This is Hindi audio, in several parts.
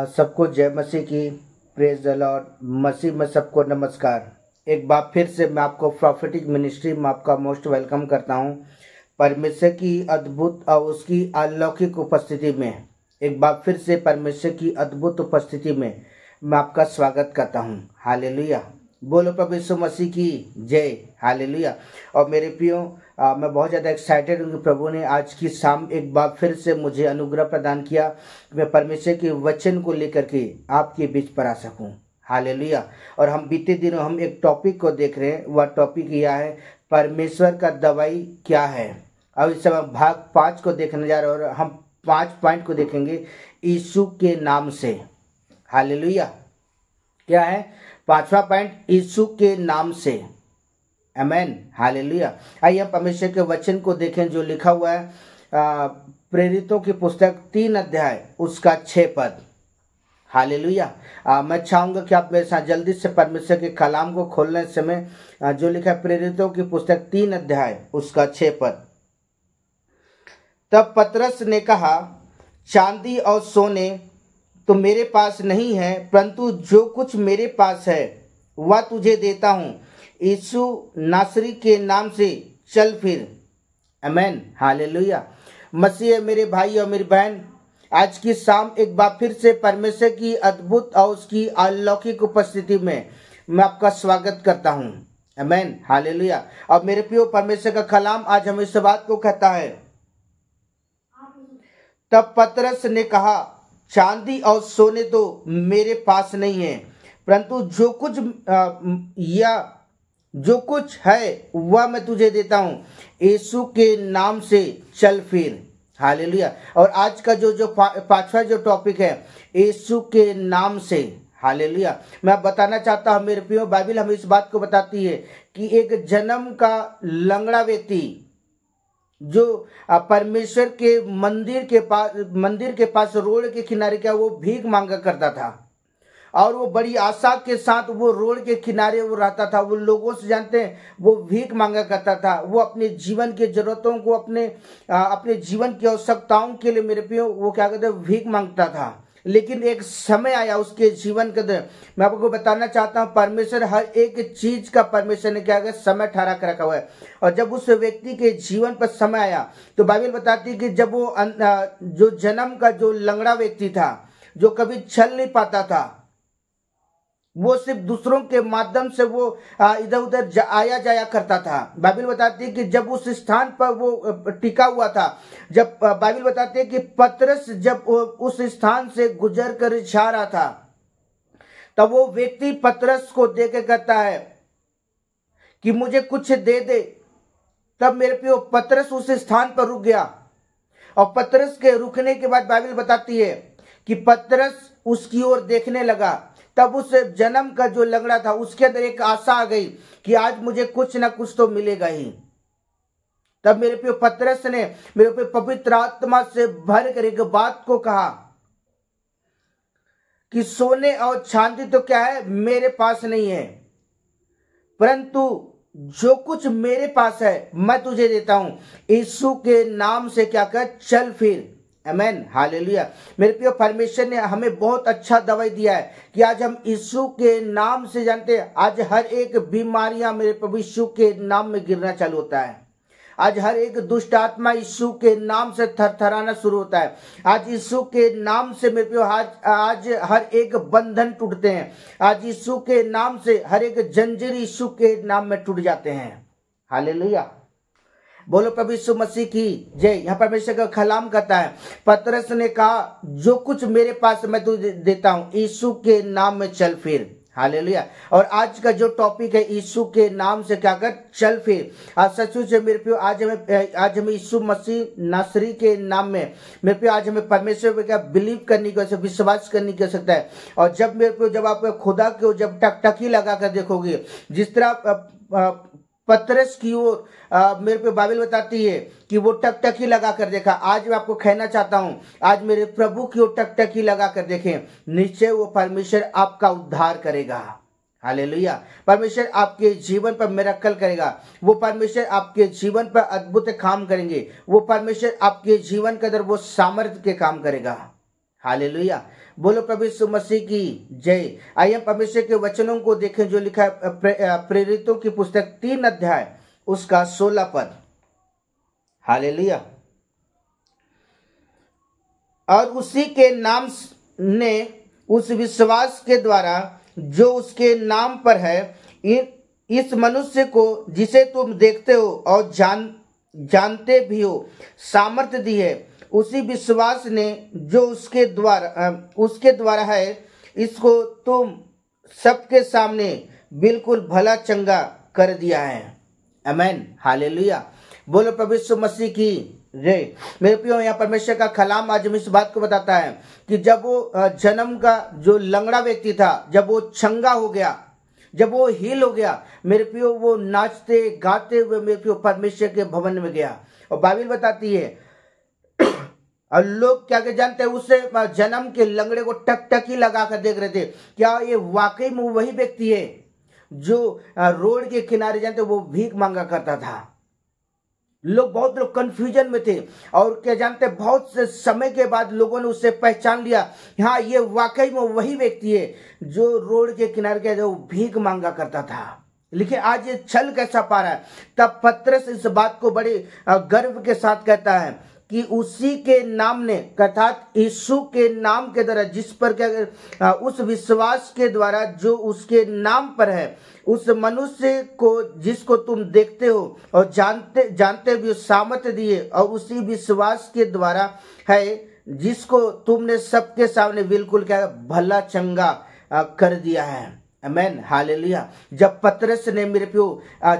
सबको जय मसीह की। Praise the Lord. मसीह में सबको नमस्कार। एक बार फिर से मैं आपको प्रॉफिटिक मिनिस्ट्री में आपका मोस्ट वेलकम करता हूं। परमेश्वर की अद्भुत और उसकी अलौकिक उपस्थिति में एक बार फिर से परमेश्वर की अद्भुत उपस्थिति में मैं आपका स्वागत करता हूं। हालेलुया। बोलो प्रभु यीशु मसीह की जय। हालेलुया। और मेरे प्रियो, मैं बहुत ज़्यादा एक्साइटेड हूँ कि प्रभु ने आज की शाम एक बार फिर से मुझे अनुग्रह प्रदान किया कि मैं परमेश्वर के वचन को लेकर के आपके बीच पर आ सकूँ। हालेलुया। और हम बीते दिनों हम एक टॉपिक को देख रहे हैं। वह टॉपिक यह है, परमेश्वर का दवाई क्या है। अब इस समय भाग 5 को देखने जा रहे हैं और हम 5 पॉइंट को देखेंगे यीशु के नाम से। हालेलुया। क्या है 5वां पॉइंट? यीशु के नाम से। आमेन। हालेलुया। आइए हम परमेश्वर के वचन को देखें जो लिखा हुआ है प्रेरितों की पुस्तक 3 अध्याय उसका 6 पद। हालेलुया। मैं चाहूंगा कि आप मेरे साथ जल्दी से परमेश्वर के कलाम को खोलने समय जो लिखा है प्रेरितों की पुस्तक 3 अध्याय उसका 6 पद। तब पतरस ने कहा, चांदी और सोने तो मेरे पास नहीं है, परंतु जो कुछ मेरे पास है वह तुझे देता हूँ। यीशु नासरी के नाम से चल फिर। आमेन। हालेलुया। मसीह मेरे भाई और मेरी बहन, आज की शाम एक बार फिर से परमेश्वर की अद्भुत और उसकी अलौकिक उपस्थिति में मैं आपका स्वागत करता हूँ। आमेन। हालेलुया। और मेरे प्रियो, परमेश्वर का कलाम आज हमें इस बात को कहता है, तब पतरस ने कहा, चांदी और सोने तो मेरे पास नहीं है, परंतु जो कुछ है वह मैं तुझे देता हूँ। यीशु के नाम से चल फिर। हालेलुया। और आज का जो 5वां जो टॉपिक है, यीशु के नाम से। हालेलुया। मैं बताना चाहता हूँ मेरे प्रियो, बाइबल हमें इस बात को बताती है कि एक जन्म का लंगड़ा व्यक्ति जो परमेश्वर के मंदिर के पास रोड के किनारे क्या वो भीख मांगा करता था, और वो बड़ी आशा के साथ वो रोड के किनारे वो रहता था। वो लोगों से, जानते हैं, वो भीख मांगा करता था। वो अपने जीवन की जरूरतों को, अपने जीवन की आवश्यकताओं के लिए मेरे प्रियो वो क्या कहते हैं, भीख मांगता था। लेकिन एक समय आया उसके जीवन के अंदर, मैं आपको बताना चाहता हूँ, परमेश्वर हर एक चीज का परमेश्वर ने क्या किया, समय ठहरा कर रखा हुआ है। और जब उस व्यक्ति के जीवन पर समय आया तो बाइबल बताती है कि जब वो जो जन्म का जो लंगड़ा व्यक्ति था, जो कभी चल नहीं पाता था, वो सिर्फ दूसरों के माध्यम से वो इधर उधर आया जाया करता था। बाइबल बताती है कि जब उस स्थान पर वो टिका हुआ था, जब बाइबल बताती है कि पतरस जब उस स्थान से गुजर कर जा रहा था, तब वो व्यक्ति पतरस को देख के कहता है कि मुझे कुछ दे दे। तब मेरे प्रियो पतरस उस स्थान पर रुक गया, और पतरस के रुकने के बाद बाइबल बताती है कि पतरस उसकी ओर देखने लगा। तब उस जन्म का जो लंगड़ा था उसके अंदर एक आशा आ गई कि आज मुझे कुछ ना कुछ तो मिलेगा ही। तब मेरे प्रिय पतरस ने मेरे पे पवित्र आत्मा से भर कर एक बात को कहा कि सोने और चांदी तो क्या है मेरे पास नहीं है, परंतु जो कुछ मेरे पास है मैं तुझे देता हूं। यीशु के नाम से क्या कर, चल फिर। आमेन। हालेलुया। मेरे प्रिय, परमेश्वर ने हमें बहुत अच्छा दवाई दिया है कि आज हम यीशु के नाम से, जानते हैं, आज हर एक बीमारियां मेरे प्रभु यीशु के नाम में गिरना चालू होता है। आज हर एक दुष्ट आत्मा यीशु के नाम से थरथराना शुरू होता है। आज यीशु के नाम से मेरे प्रिय आज हर एक बंधन टूटते हैं। आज यीशु के नाम से हर एक जंजीर यीशु के नाम में टूट जाते हैं। हालेलुया। बोलो प्रभु यीशु मसीह की जय। यहाँ परमेश्वर का कलाम कहता है, पतरस ने कहा, जो कुछ मेरे पास मैं तुझे देता हूँ, यीशु के नाम में चल फिर। हालेलुया। और आज का जो टॉपिक है, यीशु के नाम से क्या कर, चल फिर। आज सचमुच मेरे प्रियो, आज हमें यीशु मसीह नासरी के नाम में मेरे प्रियो आज हमें परमेश्वर पे क्या बिलीव करने की, विश्वास करने की आवश्यकता है। और जब मेरे प्रियो, जब आप खुदा को जब टकटकी लगा कर देखोगे, जिस तरह पतरस की ओर मेरे पे बाइबल बताती है कि वो टकटकी लगा कर देखा। आज मैं आपको कहना चाहता हूं, आज मेरे प्रभु की ओर टकटकी लगा कर देखें, निश्चय वो परमेश्वर आपका उद्धार करेगा। हालेलुया। परमेश्वर आपके जीवन पर मिरेकल करेगा। वो परमेश्वर आपके जीवन पर अद्भुत काम करेंगे। वो परमेश्वर आपके जीवन के अंदर वो सामर्थ्य के काम करेगा। हालेलुया। बोलो प्रभु यीशु मसीह की जय। आइए हम परमेश्वर के वचनों को देखें जो लिखा है प्रेरितों की पुस्तक 3 अध्याय उसका 16 पद। हालेलुया। और उसी के नाम ने उस विश्वास के द्वारा जो उसके नाम पर है इस मनुष्य को जिसे तुम देखते हो और जानते भी हो सामर्थ्य दी है। उसी विश्वास ने जो उसके द्वारा है इसको तुम सबके सामने बिल्कुल भला चंगा कर दिया है। आमीन। हालेलुया। बोलो प्रभु यीशु मसीह की जय। मेरे प्रियो, यहाँ परमेश्वर का कलाम आज हमें इस बात को बताता है कि जब वो जन्म का जो लंगड़ा व्यक्ति था, जब वो चंगा हो गया, जब वो हील हो गया, मेरे प्रियो वो नाचते गाते हुए मेरे प्रियो परमेश्वर के भवन में गया। और बाइबल बताती है और लोग क्या के जानते हैं, उससे जन्म के लंगड़े को टकटकी लगा कर देख रहे थे, क्या ये वाकई में वही व्यक्ति है जो रोड के किनारे जानते वो भीख मांगा करता था। बहुत लोग कंफ्यूजन में थे और क्या जानते बहुत से समय के बाद लोगों ने उससे पहचान लिया, हाँ ये वाकई में वही व्यक्ति है जो रोड के किनारे के जो भीख मांगा करता था। लेकिन आज ये चल कैसा पा रहा है? तब पतरस इस बात को बड़े गर्व के साथ कहता है कि उसी के नाम ने अर्थात यीशु के नाम के द्वारा जिस पर क्या उस विश्वास के द्वारा जो उसके नाम पर है उस मनुष्य को जिसको तुम देखते हो और जानते भी सामर्थ्य दिए और उसी विश्वास के द्वारा है जिसको तुमने सबके सामने बिल्कुल क्या भला चंगा कर दिया है। आमीन। हालेलुया। जब पतरस ने मेरे प्यो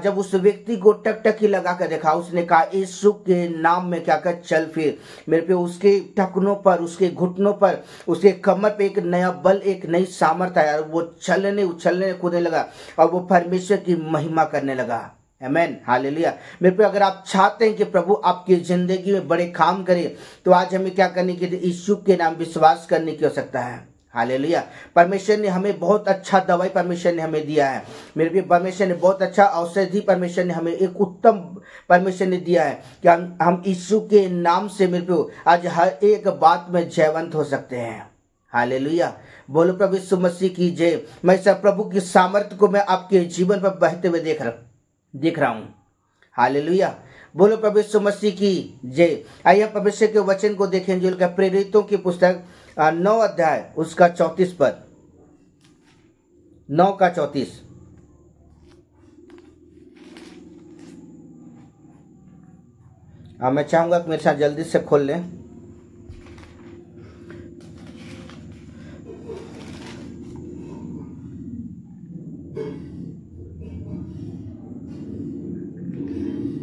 जब उस व्यक्ति को टकटकी लगा कर देखा, उसने कहा यीशु के नाम में क्या कर चल फिर। मेरे प्यो उसके टखनों पर, उसके घुटनों पर, उसके कमर पे एक नया बल, एक नई सामर्थ आया। वो चलने उछलने कूदने लगा और वो परमेश्वर की महिमा करने लगा। आमीन। हालेलुया। मेरे प्यो अगर आप चाहते हैं कि प्रभु आपकी जिंदगी में बड़े काम करे तो आज हमें क्या करने की, यीशु के नाम विश्वास करने की आवश्यकता है। हालेलुया। परमेश्वर ने हमें बहुत अच्छा दवाई परमेश्वर ने हमें दिया है। मेरे भी परमेश्वर ने बहुत अच्छा औषधि परमेश्वर ने हमें एक उत्तम परमेश्वर ने दिया है कि हम यीशु के नाम से मेरे को आज हर एक बात में जयवंत हो सकते हैं। हालेलुया। बोलो प्रभु यीशु मसीह की जय। मैं सब प्रभु की सामर्थ्य को मैं आपके जीवन पर बहते हुए देख रहा हूँ। हालेलुया। बोलो प्रभु यीशु मसीह की जय। आइए परमेश्वर के वचन को देखें जो प्रेरितों की पुस्तक 9 अध्याय उसका 34 पद। 9 का 34। मैं चाहूंगा कि मेरे साथ जल्दी से खोल लें।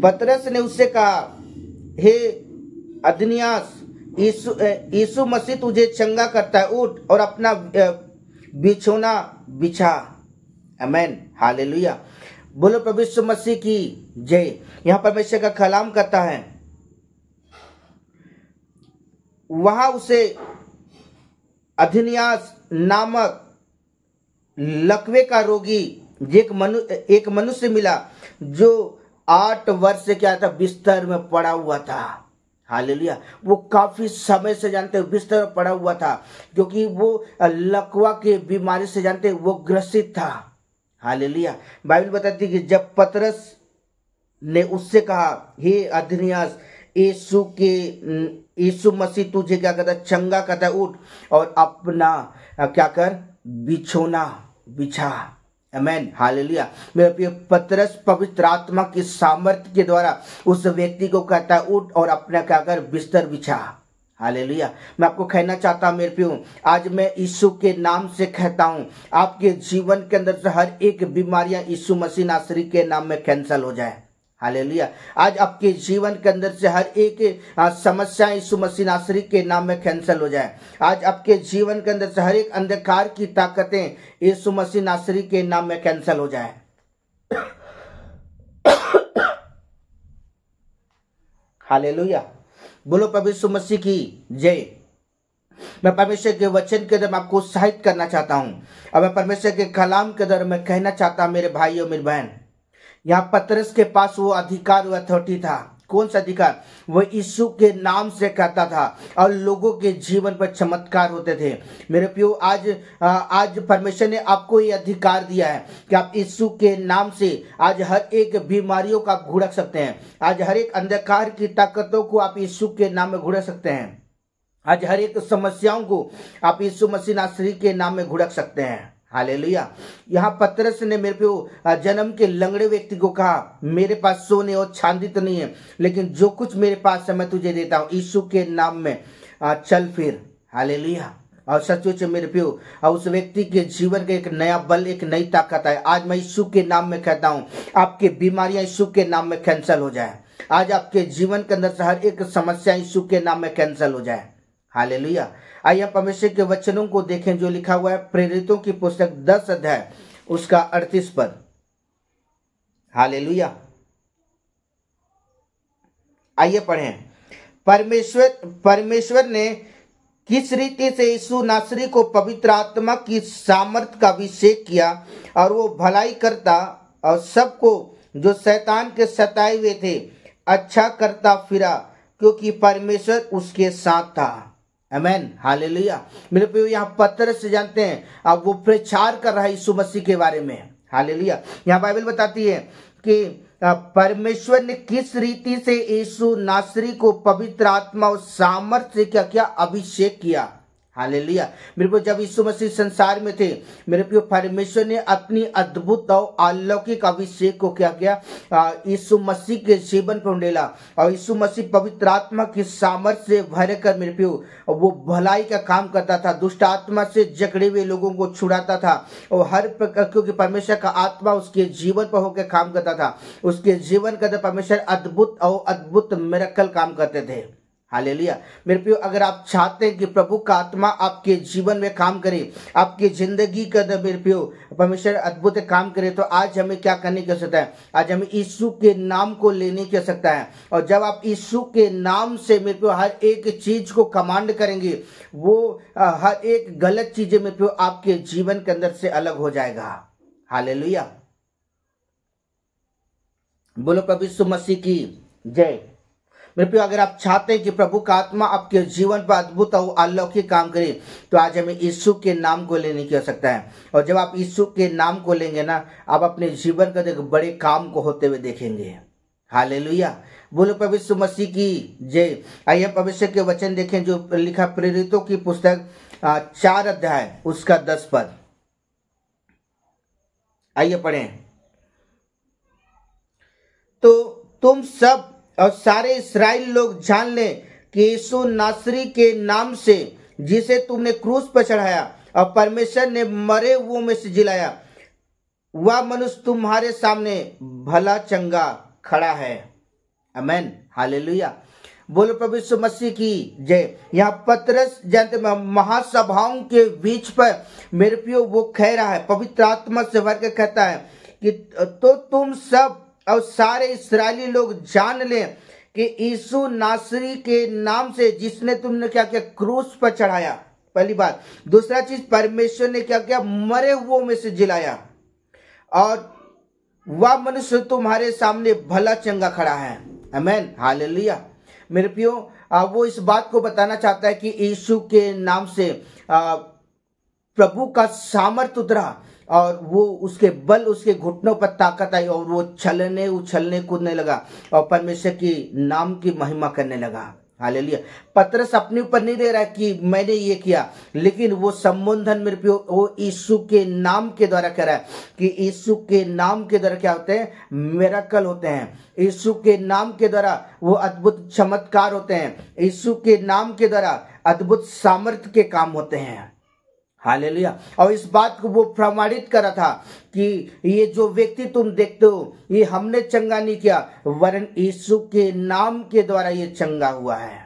पतरस ने उससे कहा, हे अदनियास, यीशु मसीह तुझे चंगा करता है, उठ और अपना बिछौना बिछा। आमीन। हालेलुया। बोलो प्रभु यीशु मसीह की जय। यहाँ परमेश्वर का कलाम करता है, वहां उसे अदनियास नामक लकवे का रोगी एक मनुष्य मिला जो 8 वर्ष से क्या था बिस्तर में पड़ा हुआ था। हालेलुया। वो काफी समय से जानते हो बिस्तर में पड़ा हुआ था क्योंकि वो लकवा के बीमारी से जानते वो ग्रसित था। हालेलुया। बाइबल बताती है कि जब पतरस ने उससे कहा, हे अदनियास, यीशु मसीह तुझे क्या कहता है चंगा करता है, उठ और अपना क्या कर बिछौना बिछा। आमीन। हालेलुया। मेरे प्रिय पतरस पवित्र आत्मा की सामर्थ्य के द्वारा उस व्यक्ति को कहता है उठ और अपना क्या कर बिस्तर बिछा। हालेलुया। मैं आपको कहना चाहता हूं मेरे प्रियो, आज मैं यीशु के नाम से कहता हूं आपके जीवन के अंदर से हर एक बीमारियां यीशु मसीह नासरी के नाम में कैंसल हो जाए। हालेलुया। आज आपके जीवन के अंदर से हर एक समस्या यीशु मसीह नासरी के नाम में कैंसल हो जाए। आज आपके जीवन के अंदर से हर एक अंधकार की ताकतें यीशु मसीह नासरी के नाम में कैंसल हो जाए। हालेलुया। बोलो प्रभु यीशु मसीह की जय। मैं परमेश्वर के वचन के अंदर आपको उत्साहित करना चाहता हूं और मैं परमेश्वर के कलाम के अंदर मैं कहना चाहता हूं मेरे भाई और मेरी बहन, यहाँ पतरस के पास वो अधिकार वो अथॉरिटी था, कौन सा अधिकार? वो यीशु के नाम से कहता था और लोगों के जीवन पर चमत्कार होते थे। मेरे प्रियो, आज परमेश्वर ने आपको ये अधिकार दिया है कि आप यीशु के नाम से आज हर एक बीमारियों का घुड़क सकते हैं। आज हर एक अंधकार की ताकतों को आप यीशु के नाम में घुड़क सकते हैं। आज हर एक समस्याओं को आप यीशु मसीह नासरी के नाम में घुड़क सकते हैं। हालेलुया। यहाँ पतरस ने मेरे पे जन्म के लंगड़े व्यक्ति को कहा, मेरे पास सोने और चांदी तो नहीं है, लेकिन जो कुछ मेरे पास है मैं तुझे देता हूँ, यीशु के नाम में चल फिर। हालेलुया। और सचमुच मेरे प्यो, उस व्यक्ति के जीवन का एक नया बल, एक नई ताकत है। आज मैं यीशु के नाम में कहता हूँ, आपकी बीमारियां यीशु के नाम में कैंसल हो जाए। आज आपके जीवन के अंदर से हर एक समस्या यीशु के नाम में कैंसल हो जाए। हालेलुया। आइए हम परमेश्वर के वचनों को देखें जो लिखा हुआ है प्रेरितों की पुस्तक 10 अध्याय उसका 38 पद। हालेलुया। आइए पढ़ें। परमेश्वर ने किस रीति से यीशु नासरी को पवित्र आत्मा की सामर्थ का अभिषेक किया और वो भलाई करता और सबको जो शैतान के सताए हुए थे अच्छा करता फिरा, क्योंकि परमेश्वर उसके साथ था। आमेन। हालेलुया। मेरे प्रियो, यहाँ पतरस से जानते हैं अब वो प्रचार कर रहा है यीशु मसीह के बारे में। हालेलुया। यहाँ बाइबल बताती है कि परमेश्वर ने किस रीति से यीशु नासरी को पवित्र आत्मा और सामर्थ से क्या किया? अभिषेक किया। हालेलुया। मेरे को जब यीशु मसीह संसार में थे, मेरे प्रिय, परमेश्वर ने अपनी अद्भुत और अलौकिक अभिषेक को क्या किया? यीशु मसीह के जीवन पर उंडेला और यीशु मसीह पवित्र आत्मा की सामर्थ से भरकर मेरे प्रिय वो भलाई का काम करता था, दुष्ट आत्मा से जकड़े हुए लोगों को छुड़ाता था और हर प्रकार, क्योंकि परमेश्वर का आत्मा उसके जीवन पर होकर काम करता था। उसके जीवन के अंदर परमेश्वर अद्भुत और अद्भुत मिरेकल काम करते थे। हालेलुया। मेरे प्रियो, अगर आप चाहते हैं कि प्रभु का आत्मा आपके जीवन में काम करे, आपकी जिंदगी के अंदर मेरे प्रियो परमेश्वर अद्भुत काम करे, तो आज हमें क्या करने की आवश्यकता है? आज हमें यीशु के नाम को लेने की आवश्यकता है। और जब आप यीशु के नाम से मेरे प्रियो हर एक चीज को कमांड करेंगे, वो हर एक गलत चीजें मेरे प्रियो आपके जीवन के अंदर से अलग हो जाएगा। हालेलुया। बोलो प्रभु यीशु मसीह की जय। मेरे प्रियो, अगर आप चाहते हैं कि प्रभु का आत्मा आपके जीवन पर अद्भुत और अलौकिक काम करे, तो आज हमें यीशु के नाम को लेने की आवश्यकता है। और जब आप यीशु के नाम को लेंगे ना, आप अपने जीवन का एक बड़े काम को होते हुए देखेंगे। हालेलुया। बोलो प्रभु यीशु मसीह की जय। आइए परमेश्वर के वचन देखें जो लिखा प्रेरितों की पुस्तक 4 अध्याय उसका 10 पद। आइए पढ़ें। तो तुम सब और सारे इस्राएल लोग जान लें कि यीशु नासरी के नाम से, जिसे तुमने क्रूस पर चढ़ाया और परमेश्वर ने मरे हुओं में से जिलाया, वह मनुष्य तुम्हारे सामने भला चंगा खड़ा है। आमेन। हालेलुया। बोलो प्रभु यीशु मसीह की जय। यहाँ पतरस जानते महासभाओं के बीच पर मेरे प्रियो वो कह रहा है, पवित्र आत्मा से भर के कहता है कि तो तुम सब और सारे इस्राएली लोग जान लें कि यीशु नासरी के नाम से, जिसने तुमने क्या किया? क्रूस पर चढ़ाया। पहली बात। दूसरा चीज, परमेश्वर ने क्या किया? मरे हुओं में से जिलाया और वह मनुष्य तुम्हारे सामने भला चंगा खड़ा है। आमेन। हालेलुया। मेरे प्रियो, वो इस बात को बताना चाहता है कि यीशु के नाम से प्रभु का सामर्थ्य उतरा और वो उसके बल, उसके घुटनों पर ताकत आई और वो चलने उछलने कूदने लगा और परमेश्वर की नाम की महिमा करने लगा। हालेलुया। पतरस अपने ऊपर नहीं ले रहा है कि मैंने ये किया, लेकिन वो संबोधन मेरे पे वो यीशु के नाम के द्वारा कर रहा है कि यीशु के नाम के द्वारा क्या होते हैं? मिरेकल होते हैं। यीशु के नाम के द्वारा वो अद्भुत चमत्कार होते हैं। यीशु के नाम के द्वारा अद्भुत सामर्थ्य के काम होते हैं। हालेलुया। और इस बात को वो प्रमाणित कर रहा था कि ये जो व्यक्ति तुम देखते हो, ये हमने चंगा नहीं किया, वरन यीशु के नाम के द्वारा ये चंगा हुआ है।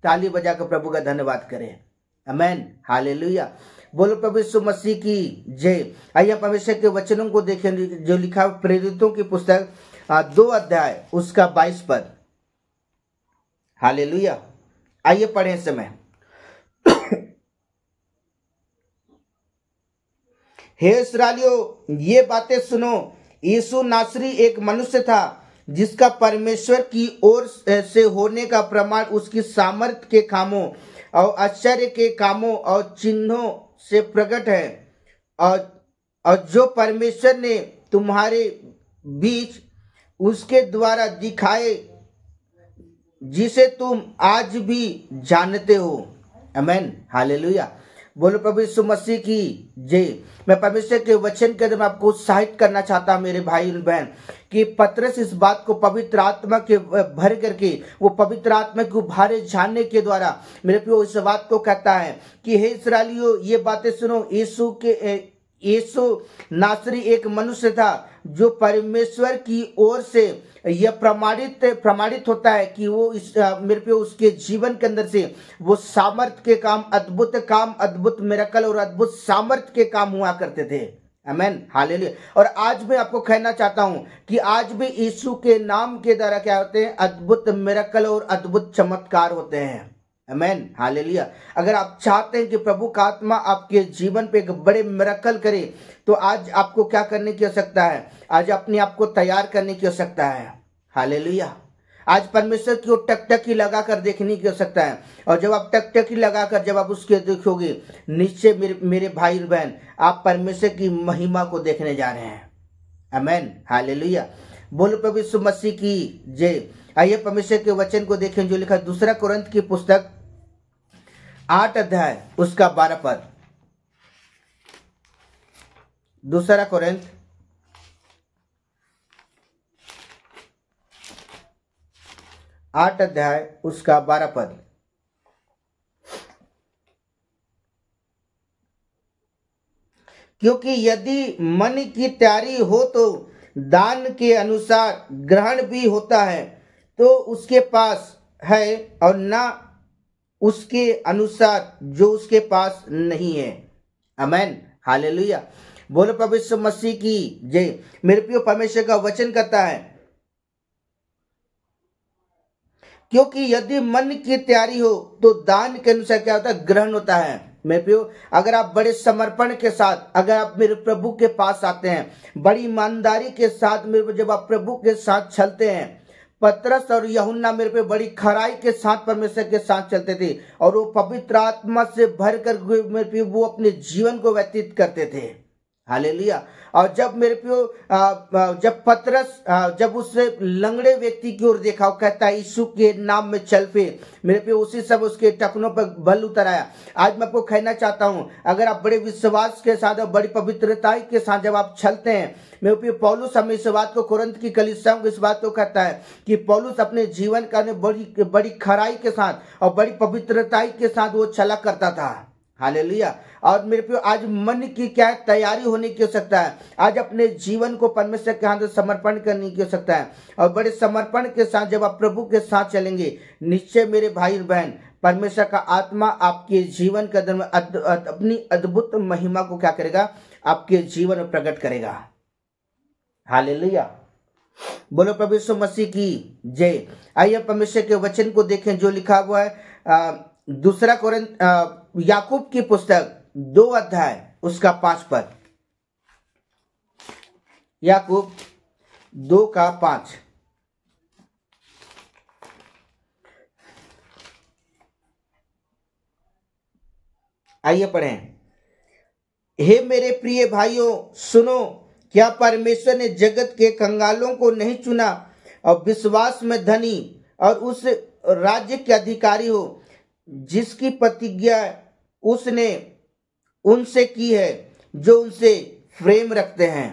ताली बजाकर प्रभु का धन्यवाद करें। आमेन। हालेलुया। बोलो प्रभु यीशु मसीह की जय। आइए परमेश्वर के वचनों को देखें जो लिखा प्रेरितों की पुस्तक 2 अध्याय उसका 22 पद। हालेलुया। आइए पढ़ें इस समय। हे इस्राएलियों, ये बातें सुनो। यीशु नासरी एक मनुष्य था जिसका परमेश्वर की ओर से होने का प्रमाण उसकी सामर्थ्य के कामों और आश्चर्य के कामों और चिन्हों से प्रकट है, और जो परमेश्वर ने तुम्हारे बीच उसके द्वारा दिखाए, जिसे तुम आज भी जानते हो। आमेन, हालेलुया। बोलो प्रभु यीशु मसीह की जय। मैं परमेश्वर के वचन के द्वारा आपको उत्साहित करना चाहता हूं मेरे भाई और बहन, कि पतरस इस बात को पवित्र आत्मा के भर करके, वो पवित्र आत्मा के उभारे जानने के द्वारा मेरे प्रियो इस बात को कहता है कि हे इस्राएलियों, ये बातें सुनो। यीशु नासरी एक मनुष्य था जो परमेश्वर की ओर से यह प्रमाणित होता है कि वो मेरे पे उसके जीवन के अंदर से वो सामर्थ्य के काम, अद्भुत मिरेकल और अद्भुत सामर्थ्य के काम हुआ करते थे। आमेन, हालेलुया। और आज मैं आपको कहना चाहता हूं कि आज भी यीशु के नाम के द्वारा क्या होते हैं? अद्भुत मिरेकल और अद्भुत चमत्कार होते हैं। आमेन, हालेलुया। अगर आप चाहते हैं कि प्रभु का आत्मा आपके जीवन पे एक बड़े मिरेकल करे, तो आज आपको क्या करने की आवश्यकता है? आज अपने आप को तैयार करने की आवश्यकता है। हालेलुया। आज परमेश्वर की ओर टकटकी लगाकर देखने की आवश्यकता है, और जब आप टकटकी लगाकर जब आप उसके देखोगे, निश्चय मेरे भाई बहन, आप परमेश्वर की महिमा को देखने जा रहे हैं। आमेन, हालेलुया। बोलो प्रभु यीशु मसीह की जय। आइए परमेश्वर के वचन को देखें जो लिखा दूसरा कुरिन्थ की पुस्तक 8 अध्याय उसका 12 पद। दूसरा कुरिन्थ 8 अध्याय उसका 12 पद। क्योंकि यदि मन की तैयारी हो तो दान के अनुसार ग्रहण भी होता है, तो उसके पास है, और ना उसके अनुसार जो उसके पास नहीं है। आमेन, हालेलुया। बोलो प्रभु यीशु मसीह की जय। मेरे प्रिय, परमेश्वर का वचन कहता है क्योंकि यदि मन की तैयारी हो तो दान के अनुसार क्या होता है? ग्रहण होता है। मेरे प्रियो, अगर आप बड़े समर्पण के साथ, अगर आप मेरे प्रभु के पास आते हैं, बड़ी ईमानदारी के साथ, मेरे जब आप प्रभु के साथ चलते हैं, पतरस और यूहन्ना मेरे पे बड़ी खराई के साथ परमेश्वर के साथ चलते थे, और वो पवित्र आत्मा से भरकर मेरे पे वो अपने जीवन को व्यतीत करते थे। हालेलुया। और जब मेरे पे जब पतरस जब उससे लंगड़े व्यक्ति की ओर देखा, वो कहता है यीशु के नाम में चल फिर, मेरे पे उसी सब उसके टखनों पर बल उतर आया। आज मैं आपको कहना चाहता हूं, अगर आप बड़े विश्वास के साथ और बड़ी पवित्रता के साथ जब आप चलते हैं, मेरे पे पौलुस हमें इस बात को कुरिन्थ की कलीसियाओं को इस बात को कहता है कि पौलुस अपने जीवन का बड़ी खराई के साथ और बड़ी पवित्रता के साथ वो चला करता था। हालेलुया। और मेरे पे आज मन की क्या तैयारी होने की आवश्यकता है? आज अपने जीवन को परमेश्वर के हाथ समर्पण करने की आवश्यकता है, और बड़े समर्पण के साथ जब आप प्रभु के साथ चलेंगे, निश्चय मेरे भाई और बहन, परमेश्वर का आत्मा आपके जीवन के अंदर में अपनी अद्भुत महिमा को क्या करेगा? आपके जीवन में प्रकट करेगा। हालेलुया। बोलो प्रभु यीशु मसीह की जय। आइए परमेश्वर के वचन को देखें जो लिखा हुआ है दूसरा कुरिन्थ याकूब की पुस्तक 2 अध्याय उसका 5 पद। याकूब 2 का 5। आइए पढ़ें। हे मेरे प्रिय भाइयों सुनो, क्या परमेश्वर ने जगत के कंगालों को नहीं चुना और विश्वास में धनी और उस राज्य के अधिकारी हो जिसकी प्रतिज्ञा उसने उनसे की है जो उनसे प्रेम रखते हैं।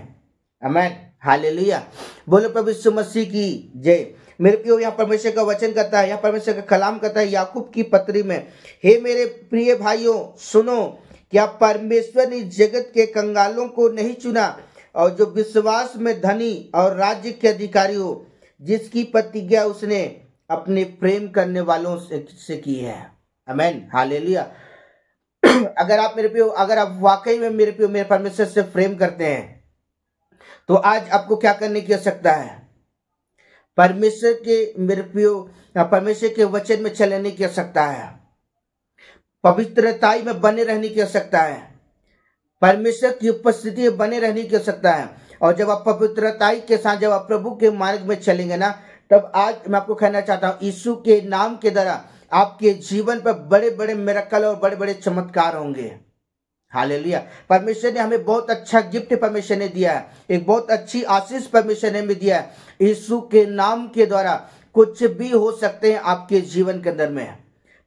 आमेन, हालेलुया। बोलो प्रभु यीशु मसीह की जय। मेरे प्रियो, यहाँ परमेश्वर का वचन कहता है, यहाँ परमेश्वर का कलाम कहता है याकूब की पत्री में, हे मेरे प्रिय भाइयों सुनो, क्या परमेश्वर ने जगत के कंगालों को नहीं चुना और जो विश्वास में धनी और राज्य के अधिकारी हो जिसकी प्रतिज्ञा उसने अपने प्रेम करने वालों से की है। आमेन, हालेलुया। अगर आप मेरे प्रियो, अगर आप वाकई में मेरे प्रियो मेरे परमेश्वर से प्रेम करते हैं, तो आज आपको क्या करने की आवश्यकता है? परमेश्वर के मेरे प्रियो परमेश्वर के वचन में चलने की आवश्यकता है, पवित्रताई में बने रहने की आवश्यकता है, परमेश्वर की उपस्थिति में बने रहने की आवश्यकता है, और जब आप पवित्रताई के साथ जब आप प्रभु के मार्ग में चलेंगे ना, तब आज मैं आपको कहना चाहता हूँ, यीशु के नाम के द्वारा आपके जीवन पर बड़े बड़े मिरेकल और बड़े बड़े चमत्कार होंगे। हालेलुया। परमेश्वर ने हमें बहुत अच्छा गिफ्ट परमेश्वर ने दिया है, एक बहुत अच्छी आशीष परमेश्वर ने हमें दिया है। यीशु के नाम के द्वारा कुछ भी हो सकते हैं आपके जीवन के अंदर में।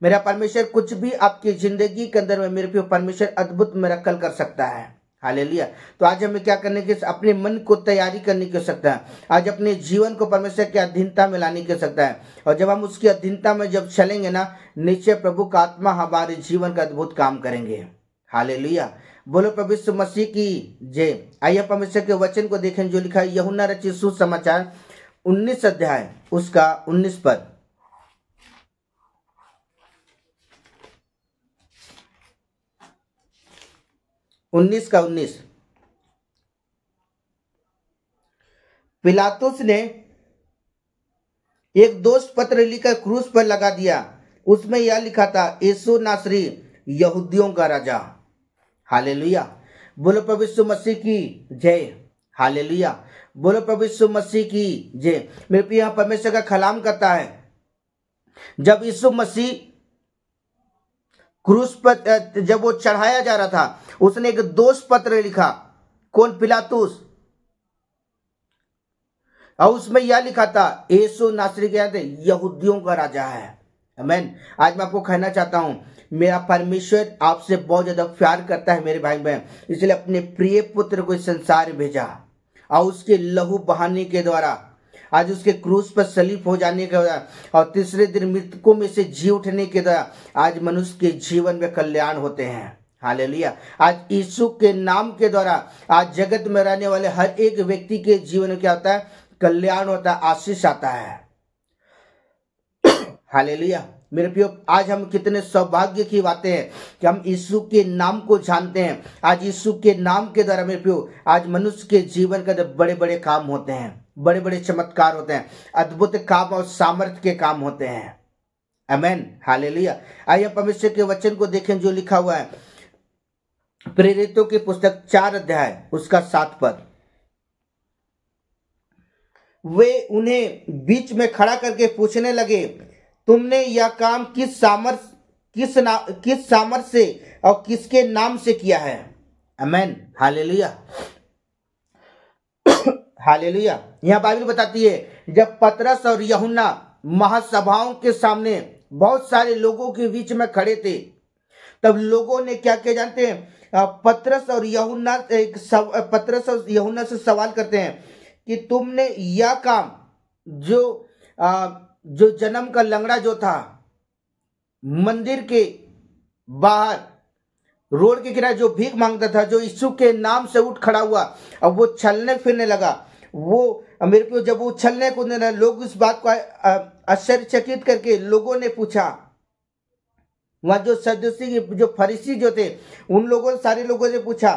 मेरा परमेश्वर कुछ भी आपकी जिंदगी के अंदर में मेरे पे परमेश्वर अद्भुत मिरेकल कर सकता है। हालेलुया। तो आज हमें क्या करने की, अपने मन को तैयारी करने की आवश्यकता है। आज अपने जीवन को परमेश्वर की अधीनता में लाने की आवश्यकता है, और जब हम उसकी अधीनता में जब चलेंगे ना, निश्चय प्रभु का आत्मा हमारे जीवन का अद्भुत काम करेंगे। हालेलुया। बोलो प्रभु यीशु मसीह की जय। आइए परमेश्वर के वचन को देखें जो लिखा है यूहन्ना रचित सुसमाचार 19 अध्याय उसका 19 पद। उन्नीस का 19। पिलातुस ने एक दोष पत्र लिखकर क्रूस पर लगा दिया। उसमें यह लिखा था, यीशु नासरी यहूदियों का राजा। हालेलुया। बोलो प्रभु यीशु मसीह की जय। हालेलुया। बोलो प्रभु यीशु मसीह की जय। मेरे प्रिय, यहाँ परमेश्वर का कलाम करता है, जब यीशु मसीह क्रूस पर जब वो चढ़ाया जा रहा था, उसने एक दोष पत्र लिखा। कौन? पिलातुस। और उसमें यह लिखा था, यीशु नासरी क्या थे? यहूदियों का राजा है। आमीन। आज मैं आपको कहना चाहता हूं, मेरा परमेश्वर आपसे बहुत ज्यादा प्यार करता है मेरे भाई बहन, इसलिए अपने प्रिय पुत्र को इस संसार भेजा, और उसके लहू बहाने के द्वारा, आज उसके क्रूस पर सलीब हो जाने के द्वारा और तीसरे दिन मृतकों में से जी उठने के द्वारा आज मनुष्य के जीवन में कल्याण होते हैं। हालेलुया। आज यीशु के नाम के द्वारा आज जगत में रहने वाले हर एक व्यक्ति के जीवन में क्या होता है? कल्याण होता है, आशीष आता है। हालेलुया। मेरे प्रियो, आज हम कितने सौभाग्य की बातें हैं कि हम यीशु के नाम को जानते हैं। आज यीशु के नाम के द्वारा मेरे प्रियो आज मनुष्य के जीवन के अंदर बड़े बड़े काम होते हैं, बड़े बड़े चमत्कार होते हैं, अद्भुत काम और सामर्थ्य के काम होते हैं। आमीन। हालेलुया। आइए परमेश्वर के वचन को देखें जो लिखा हुआ है प्रेरितों की पुस्तक 4 अध्याय उसका 7 पद। वे उन्हें बीच में खड़ा करके पूछने लगे, तुमने यह काम किस सामर्थ से और किसके नाम से किया है? आमीन। हालेलुया। हालेलुया। यहाँ बाइबल बताती है, जब पतरस और यूहन्ना महासभाओं के सामने बहुत सारे लोगों के बीच में खड़े थे, तब लोगों ने क्या किया जानते हैं? पतरस और यूहन्ना से सवाल करते हैं कि तुमने यह काम जो जन्म का लंगड़ा जो था मंदिर के बाहर रोड के किनारे जो भीख मांगता था, जो यीशु के नाम से उठ खड़ा हुआ और वो चलने फिरने लगा, वो मेरे को जब वो चलने कूदने लगा, लोग इस बात को आश्चर्यचकित करके लोगों ने पूछा, वहां जो सदुसी जो फरीसी जो थे उन लोगों सारे लोगों ने पूछा,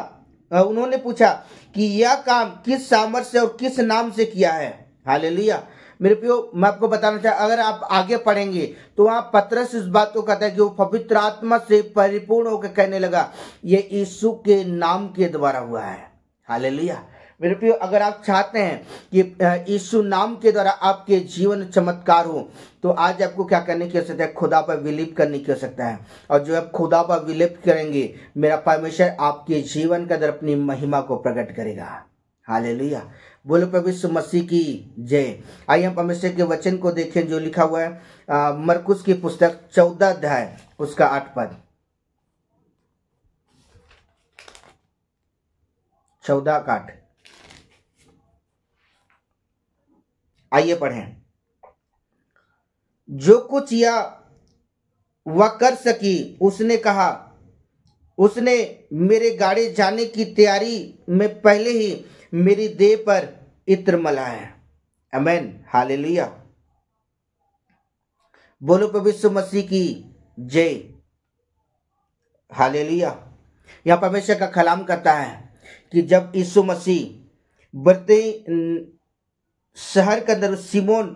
उन्होंने पूछा कि यह काम किस सामर्थ्य से और किस नाम से किया है? हालेलुया। मेरे प्रियो, मैं आपको बताना चाहता, अगर आप आगे पढ़ेंगे तो वहां पतरस इस बात को कहता है कि वो पवित्र आत्मा से परिपूर्ण होकर कहने लगा, ये यीशु के नाम के द्वारा हुआ है। हालेलुया। मेरे प्रियो, अगर आप चाहते हैं कि यीशु नाम के द्वारा आपके जीवन चमत्कार हो, तो आज आपको क्या करने की आवश्यकता है? खुदा पर विलीप करने की आवश्यकता है। और जो आप खुदा पर विलीप करेंगे, मेरा परमेश्वर आपके जीवन के अंदर अपनी महिमा को प्रकट करेगा। हालेलुया। बोलो प्रभु यीशु मसीह की जय। आइए हम परमेश्वर के वचन को देखें जो लिखा हुआ है मरकुस की पुस्तक 14 अध्याय उसका 8 पद। 14 का 8। आइए पढ़ें। जो कुछ या वह कर सकी उसने कहा, उसने मेरे गाड़े जाने की तैयारी में पहले ही मेरी देह पर इत्र मला है। आमीन। हालेलुया। बोलो प्रभु यीशु मसीह की जय। हालेलुया। यहां परमेश्वर का कलाम करता है कि जब यीशु मसीह बढ़ते शहर के अंदर सिमोन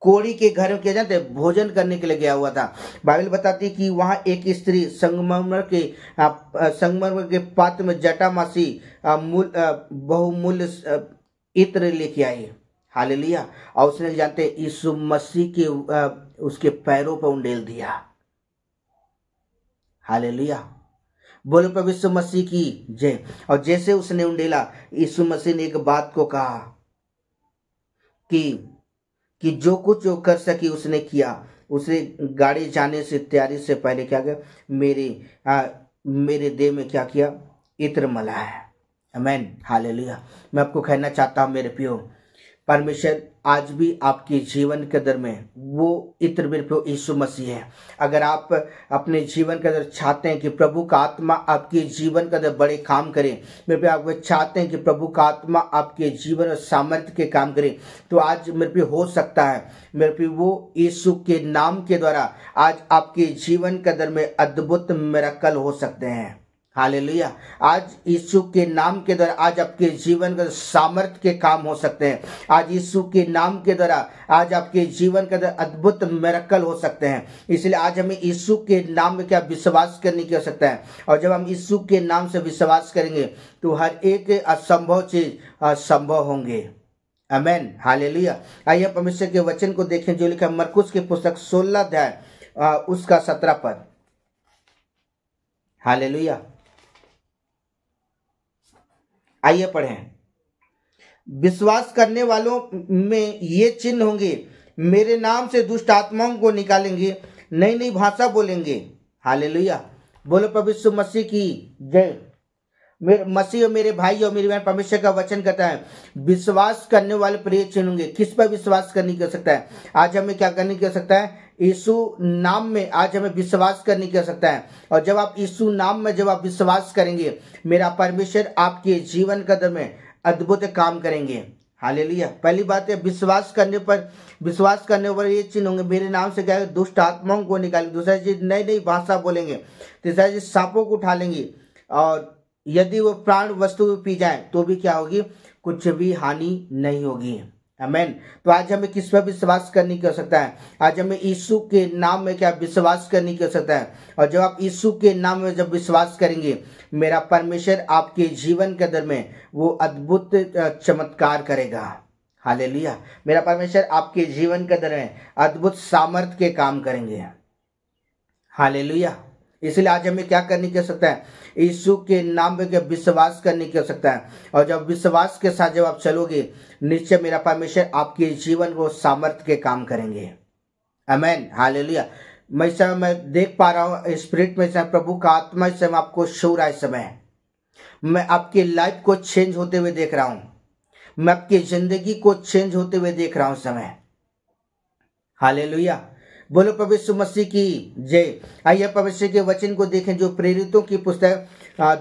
कोढ़ी के घर में क्या जानते हैं, भोजन करने के लिए गया हुआ था। बाइबल बताती है कि वहां एक स्त्री संगमरमर के पात्र में जटामासी बहुमूल्य इत्र लेके आई। हालेलुया। और उसने जानते हैं यीशु मसीह के उसके पैरों पर उंडेल दिया। हालेलुया। बोलो प्रभु यीशु मसीह की जय। और जैसे उसने उंडेला, यीशु मसीह ने एक बात को कहा कि जो कुछ वो कर सकी उसने किया। उसे गाड़ी जाने से तैयारी से पहले क्या किया, मेरे देह में क्या किया, इत्र मला है। आमीन। हालेलुया। मैं आपको कहना चाहता हूँ मेरे प्रियो, परमेश्वर आज भी आपके जीवन के अंदर में वो इत्र मेरे प्रियो यीशु मसीह है। अगर आप अपने जीवन के अंदर चाहते हैं कि प्रभु का आत्मा आपके जीवन के अंदर बड़े काम करे, मेरे प्रियो आप चाहते हैं कि प्रभु का आत्मा आपके जीवन और सामर्थ्य के काम करे, तो आज मेरे प्रियो हो सकता है मेरे प्रियो वो यीशु के नाम के द्वारा आज आपके जीवन के अंदर में अद्भुत मिरेकल हो सकते हैं। हालेलुया। आज यीशु के नाम के द्वारा आज आपके जीवन का सामर्थ्य के काम हो सकते हैं। आज यीशु के नाम के द्वारा आज आपके जीवन के अंदर अद्भुत मिरेकल हो सकते हैं। इसलिए आज हमें यीशु के नाम में क्या विश्वास करने की आवश्यकता है। और जब हम यीशु के नाम से विश्वास करेंगे तो हर एक असंभव चीज संभव होंगे। आमीन। हालेलुया। आइए परमेश्वर के वचन को देखें जो लिखा मरकुस की पुस्तक 16 अध्याय उसका 17 पद। हालेलुया। आइए पढ़ें। विश्वास करने वालों में ये चिन्ह होंगे, मेरे नाम से दुष्ट आत्माओं को निकालेंगे, नई नई भाषा बोलेंगे। हालेलुया। बोलो प्रभु यीशु मसीह की जय। मेरे मसीह और मेरे भाई और मेरी बहन, परमेश्वर का वचन कहता है विश्वास करने वाले पर ये चिन्ह होंगे। किस पर विश्वास करने की आवश्यकता है? आज हमें क्या करने की आवश्यकता है? यीशु नाम में आज हमें विश्वास करने की आवश्यकता है। और जब आप यीशु नाम में जब आप विश्वास करेंगे, मेरा परमेश्वर आपके जीवन के अंदर में अद्भुत काम करेंगे। हालेलुया। पहली बात है विश्वास करने पर ये चिन्ह होंगे, मेरे नाम से क्या है, दुष्ट आत्माओं को निकालेंगे। दूसरा चीज नई नई भाषा बोलेंगे। तीसरा चीज सांपों को उठा लेंगे, और यदि वो प्राण वस्तु पी जाए तो भी क्या होगी, कुछ भी हानि नहीं होगी। आमीन। तो आज हमें किस पर विश्वास करने की आवश्यकता है? आज हमें यीशु के नाम में क्या विश्वास करने की आवश्यकता है। और जब आप यीशु के नाम में जब विश्वास करेंगे, मेरा परमेश्वर आपके जीवन के अंदर में वो अद्भुत चमत्कार करेगा। हालेलुया। मेरा परमेश्वर आपके जीवन के अंदर में अद्भुत सामर्थ्य के काम करेंगे। हालेलुया। इसलिए आज हमें क्या करने की आवश्यकता है? यीशु के नाम में क्या विश्वास करने की आवश्यकता है। और जब विश्वास के साथ जब आप चलोगे, निश्चय मेरा परमेश्वर आपके जीवन को सामर्थ्य के काम करेंगे। आमीन। हालेलुया। मैं इस समय मैं देख पा रहा हूँ स्पिरिट में, प्रभु का आत्मा इस समय आपको छू रहा है। इस समय मैं आपकी लाइफ को चेंज होते हुए देख रहा हूँ, मैं आपकी जिंदगी को चेंज होते हुए देख रहा हूँ इस समय। हालेलुया। बोलो प्रभु यीशु मसीह की जय। आइए परमेश्वर के वचन को देखें जो प्रेरितों की पुस्तक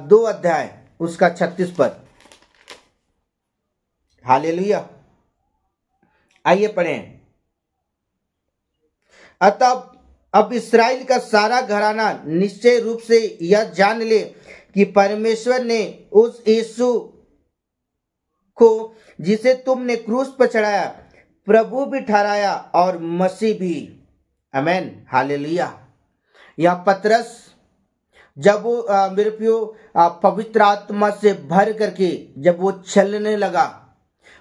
2 अध्याय उसका 36 पद। हालेलुया। आइए पढ़ें। अतः अब इस्राएल का सारा घराना निश्चय रूप से यह जान ले कि परमेश्वर ने उस यीशु को जिसे तुमने क्रूस पर चढ़ाया प्रभु भी ठहराया और मसीह भी। आमीन। हालेलुया। यह पतरस जब वो मेरे प्रियो पवित्र आत्मा से भर करके जब वो चलने लगा,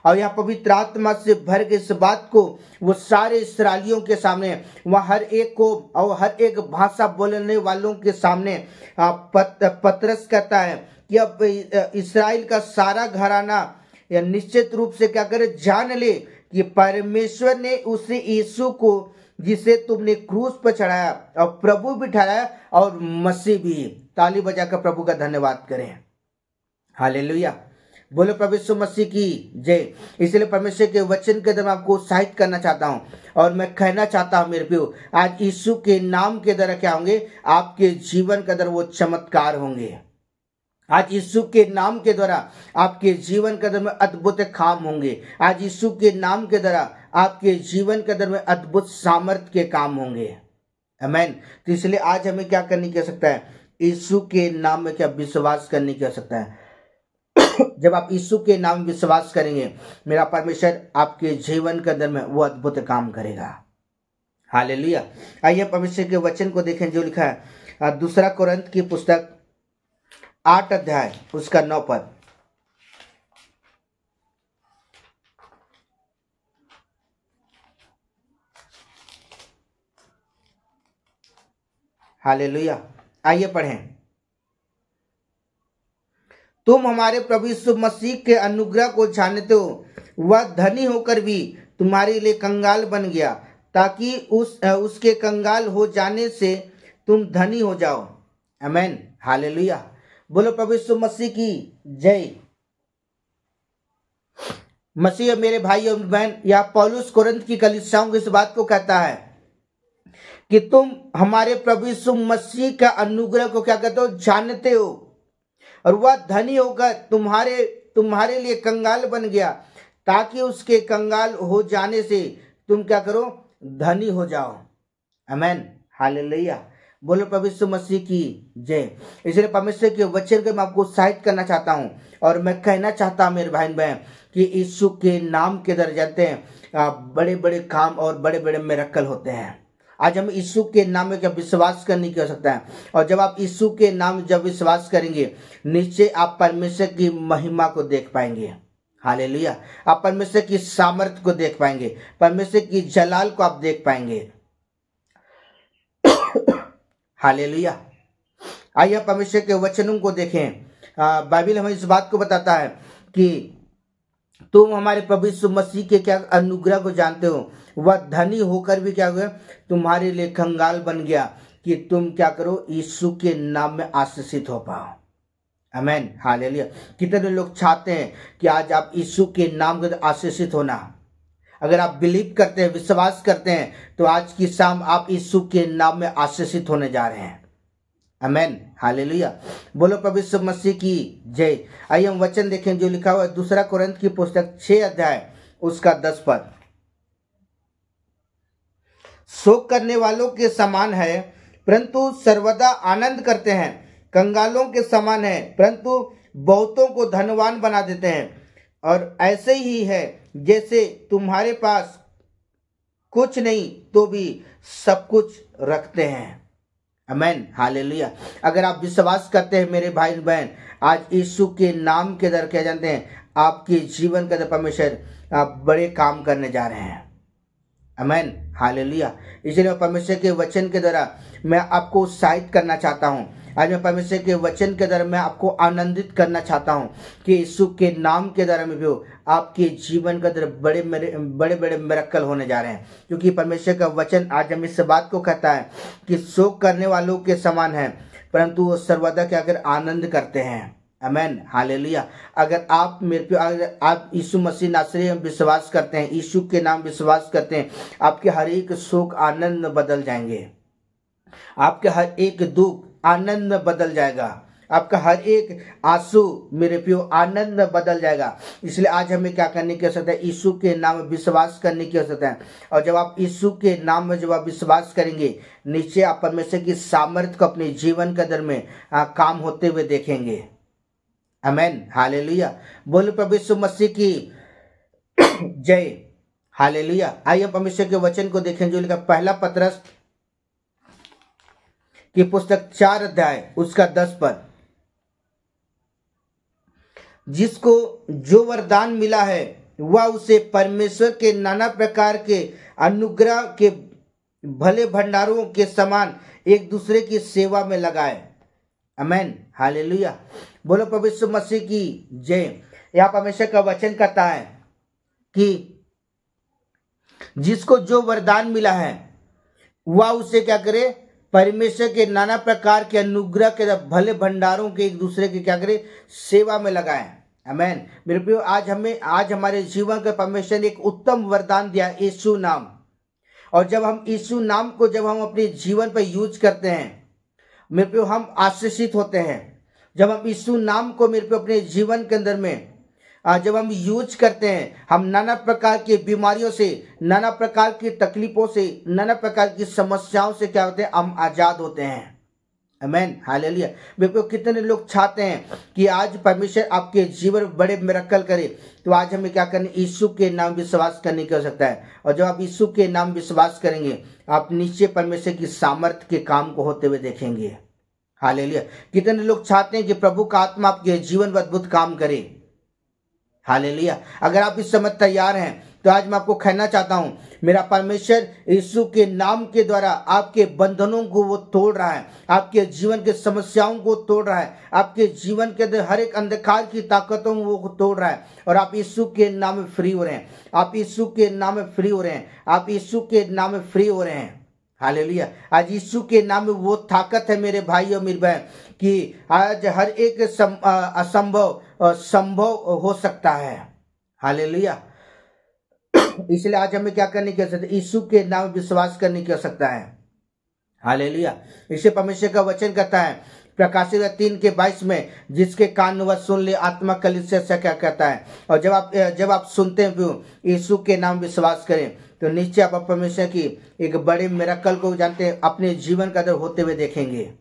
और यह पवित्र आत्मा से भर के इस बात को वो सारे इस्राएलियों के सामने, वह हर एक को और हर एक भाषा बोलने वालों के सामने पतरस कहता है कि अब इस्राएल का सारा घराना या निश्चित रूप से क्या करे, जान ले कि परमेश्वर ने उसे यीशु को जिसे तुमने क्रूस पर चढ़ाया और प्रभु भी ठहराया और मसीह भी। ताली बजाकर प्रभु का धन्यवाद करें। हालेलुया। बोलो प्रभु यीशु मसीह की जय। इसलिए परमेश्वर के वचन के द्वारा आपको उत्साहित करना चाहता हूं, और मैं कहना चाहता हूं मेरे प्रियो, आज यीशु के नाम के द्वारा क्या होंगे, आपके जीवन के अंदर वो चमत्कार होंगे। आज यीशु के नाम के द्वारा आपके जीवन के अंदर में अद्भुत काम होंगे। आज यीशु के नाम के द्वारा आपके जीवन के अंदर में अद्भुत सामर्थ्य के काम होंगे। आमीन। तो इसलिए आज हमें क्या करने की आवश्यकता है? यीशु के नाम में क्या विश्वास करने की आवश्यकता है। जब आप यीशु के नाम में विश्वास करेंगे, मेरा परमेश्वर आपके जीवन के अंदर में वो अद्भुत काम करेगा। हालेलुया। आइए परमेश्वर के वचन को देखें जो लिखा है दूसरा कोरिन्थ की पुस्तक 8 अध्याय उसका 9 पद। हालेलुया। आइए पढ़ें। तुम हमारे प्रभु यीशु मसीह के अनुग्रह को जानते हो, वह धनी होकर भी तुम्हारे लिए कंगाल बन गया, ताकि उसके कंगाल हो जाने से तुम धनी हो जाओ। आमीन। हालेलुया। बोलो प्रभु यीशु मसीह की जय। मसीह मेरे भाई और बहन, या पौलुस कोरिन्थ की कलीसियाओं को इस बात को कहता है कि तुम हमारे प्रभु यीशु मसीह का अनुग्रह को क्या कहते हो, जानते हो, और वह धनी होकर तुम्हारे लिए कंगाल बन गया, ताकि उसके कंगाल हो जाने से तुम क्या करो, धनी हो जाओ। आमीन। हालेलुया। बोलो प्रभु यीशु मसीह की जय। इसलिए परमेश्वर के वचन को मैं आपको उत्साहित करना चाहता हूं, और मैं कहना चाहता हूं मेरे भाई बहन कि यीशु के नाम के द्वारा जानते हैं बड़े बड़े काम और बड़े बड़े मिरेकल होते हैं। आज हम यीशु के नाम में क्या विश्वास करने की आवश्यकता है, और जब आप यीशु के नाम जब विश्वास करेंगे, निश्चय आप परमेश्वर की महिमा को देख पाएंगे। हालेलुया। आप परमेश्वर की सामर्थ्य को देख पाएंगे, परमेश्वर की जलाल को आप देख पाएंगे। हालेलुया। आइए परमेश्वर के वचनों को देखें। बाइबल हमें इस बात को बताता है कि तुम हमारे प्रभु यीशु मसीह के क्या अनुग्रह को जानते हो, वह धनी होकर भी क्या हुआ, तुम्हारे लिए कंगाल बन गया, कि तुम क्या करो, यीशु के नाम में आशीषित हो पाओ। आमीन। हालेलुया। कितने लोग चाहते हैं कि आज आप यीशु के नाम के आशीषित होना। अगर आप बिलीव करते हैं, विश्वास करते हैं, तो आज की शाम आप यीशु के नाम में आशीषित होने जा रहे हैं। आमीन। हालेलुया। बोलो प्रभु यीशु मसीह की जय। आइए हम वचन देखें जो लिखा हुआ है दूसरा कोरिन्थ की पुस्तक 6 अध्याय उसका 10 पद। शोक करने वालों के समान है, परंतु सर्वदा आनंद करते हैं। कंगालों के समान है, परंतु बहुतों को धनवान बना देते हैं। और ऐसे ही है जैसे तुम्हारे पास कुछ नहीं तो भी सब कुछ रखते हैं। आमीन। हालेलुया। अगर आप विश्वास करते हैं मेरे भाई बहन, आज यीशु के नाम के द्वारा क्या जानते हैं, आपके जीवन के अंदर परमेश्वर आप बड़े काम करने जा रहे हैं। आमीन। हालेलुया। इसलिए परमेश्वर के वचन के द्वारा मैं आपको उत्साहित करना चाहता हूं। आज मैं परमेश्वर के वचन के द्वारा मैं आपको आनंदित करना चाहता हूं कि यीशु के नाम के द्वारा में भी आपके जीवन के अंदर बड़े बड़े मिरेकल होने जा रहे हैं। क्योंकि परमेश्वर का वचन आज हम इस बात को कहता है कि शोक करने वालों के समान है, परंतु वो सर्वदा क्या कर आनंद करते हैं। आमीन। हालेलुया। अगर आप अगर आप यीशु मसीह नासरी में विश्वास करते हैं, यीशु के नाम विश्वास करते हैं, आपके हर एक शोक आनंद में बदल जाएंगे, आपके हर एक दुख आनंद में बदल जाएगा, आपका हर एक आंसू मेरे प्रियो आनंद में बदल जाएगा। इसलिए आज हमें क्या करने की आवश्यकता है, यीशु के नाम में विश्वास करने की आवश्यकता है। और जब आप यीशु के नाम में जब आप विश्वास करेंगे, नीचे आप परमेश्वर की सामर्थ्य को अपने जीवन के अंदर में काम होते हुए देखेंगे। आमीन। हालेलुया। बोलो प्रभु यीशु मसीह की जय। हालेलुया। आइए परमेश्वर के वचन को देखें जो लिखा पहला पतरस की पुस्तक 4 अध्याय उसका 10 पद। जिसको जो वरदान मिला है वह उसे परमेश्वर के नाना प्रकार के अनुग्रह के भले भंडारों के समान एक दूसरे की सेवा में लगाए। आमीन। हालेलुया। बोलो प्रभु यीशु मसीह की जय। यहाँ परमेश्वर का वचन कहता है कि जिसको जो वरदान मिला है वह उसे क्या करे, परमेश्वर के नाना प्रकार के अनुग्रह के भले भंडारों के एक दूसरे के क्या करे, सेवा में लगाए। आमीन। मेरे प्रियो, आज हमारे जीवन के परमेश्वर ने एक उत्तम वरदान दिया, यीशु नाम। और जब हम यीशु नाम को जब हम अपने जीवन पर यूज करते हैं मेरे प्रियो, हम आशीषित होते हैं। जब हम यीशु नाम को मेरे प्रियो अपने जीवन के अंदर में जब हम यूज करते हैं, हम नाना प्रकार की बीमारियों से, नाना प्रकार की तकलीफों से, नाना प्रकार की समस्याओं से क्या होते हैं, हम आजाद होते हैं। आमेन, हालेलुया। बिल्कुल, कितने लोग चाहते हैं कि आज परमेश्वर आपके जीवन में बड़े मिरेकल करे, तो आज हमें क्या करना, यीशु के नाम विश्वास करने की आवश्यकता है। और जब आप यीशु के नाम विश्वास करेंगे, आप निश्चय परमेश्वर की सामर्थ्य के काम को होते हुए देखेंगे। हालेलुया। कितने लोग चाहते हैं कि प्रभु का आत्मा आपके जीवन में अद्भुत काम करे। हालेलुया। अगर आप इस समय तैयार हैं तो आज मैं आपको कहना चाहता हूं, मेरा परमेश्वर यीशु के नाम के द्वारा आपके बंधनों को वो तोड़ रहा है, आपके जीवन के समस्याओं को तोड़ रहा है, आपके जीवन के अंदर हर एक अंधकार की ताकतों को वो तोड़ रहा है, और आप यीशु के नाम में फ्री हो रहे हैं। आप यीशु के नाम में फ्री हो रहे हैं। आप यीशु के नाम में फ्री हो रहे हैं। हालेलुया। आज यीशु के नाम में वो ताकत है मेरे भाई और मेरी बहन, कि आज हर एक असंभव संभव हो सकता है। हालेलुया। इसलिए आज हमें क्या करने की आवश्यकता है, यीशु के नाम में विश्वास करने की आवश्यकता है। हालेलुया। इसे परमेश्वर का वचन कहता है प्रकाशित 3:22 में, जिसके कान वह सुन ले, आत्मा कलीसिया से क्या कहता है। और जब आप सुनते हैं यीशु के नाम विश्वास करें, तो निश्चय आप परमेश्वर की एक बड़े मिरेकल को जानते हैं अपने जीवन का अंदर होते हुए देखेंगे।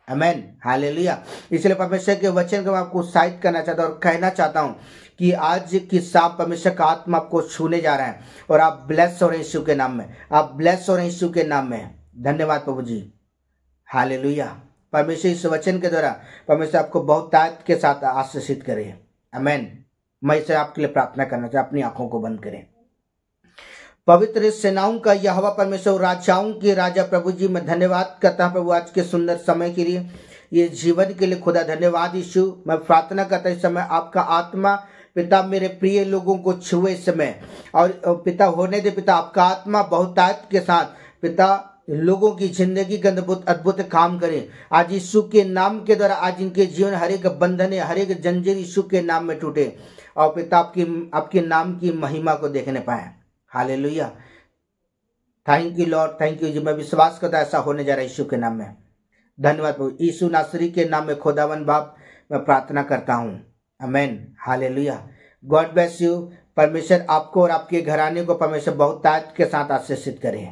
आमेन, हालेलुया। इसलिए परमेश्वर के वचन को मैं आपको उत्साहित करना चाहता हूं और कहना चाहता हूं कि आज की शाम परमेश्वर का आत्मा आपको छूने जा रहा है, और आप ब्लेस हो रहे हैं यीशु के नाम में। आप ब्लेस हो रहे हैं यीशु के नाम में। धन्यवाद प्रभु जी। हालेलुया। परमेश्वर इस वचन के द्वारा परमेश्वर आपको बहुत ताकत के साथ आशीषित करे। आमेन। मैं इसे आपके लिए प्रार्थना करना चाहता हूं। अपनी आंखों को बंद करें। पवित्र सेनाओं का यहोवा परमेश्वर, राजाओं के राजा प्रभु जी, मैं धन्यवाद करता हूं प्रभु आज के सुंदर समय के लिए, ये जीवन के लिए खुदा धन्यवाद यीशु। मैं प्रार्थना करता हूं इस समय आपका आत्मा पिता मेरे प्रिय लोगों को छुए इस समय, और पिता होने दे पिता आपका आत्मा बहुत ताकत के साथ पिता लोगों की जिंदगी के अंदर अद्भुत काम करे। आज यीशु के नाम के द्वारा आज इनके जीवन हर एक बंधन हर एक जंजीर यीशु के नाम में टूटे, और पिता आपके नाम की महिमा को देखने पाए। Hallelujah. Thank you lord, thank you ji. मैं विश्वास करता ऐसा होने जा रहा है यीशु के नाम में। धन्यवाद प्रभु। यीशु नासरी के नाम में खुदावन बाप मैं प्रार्थना करता हूँ। आमेन, हालेलुया। God bless you. परमेश्वर आपको और आपके घराने को परमेश्वर बहुत ताकत के साथ आशीषित करे।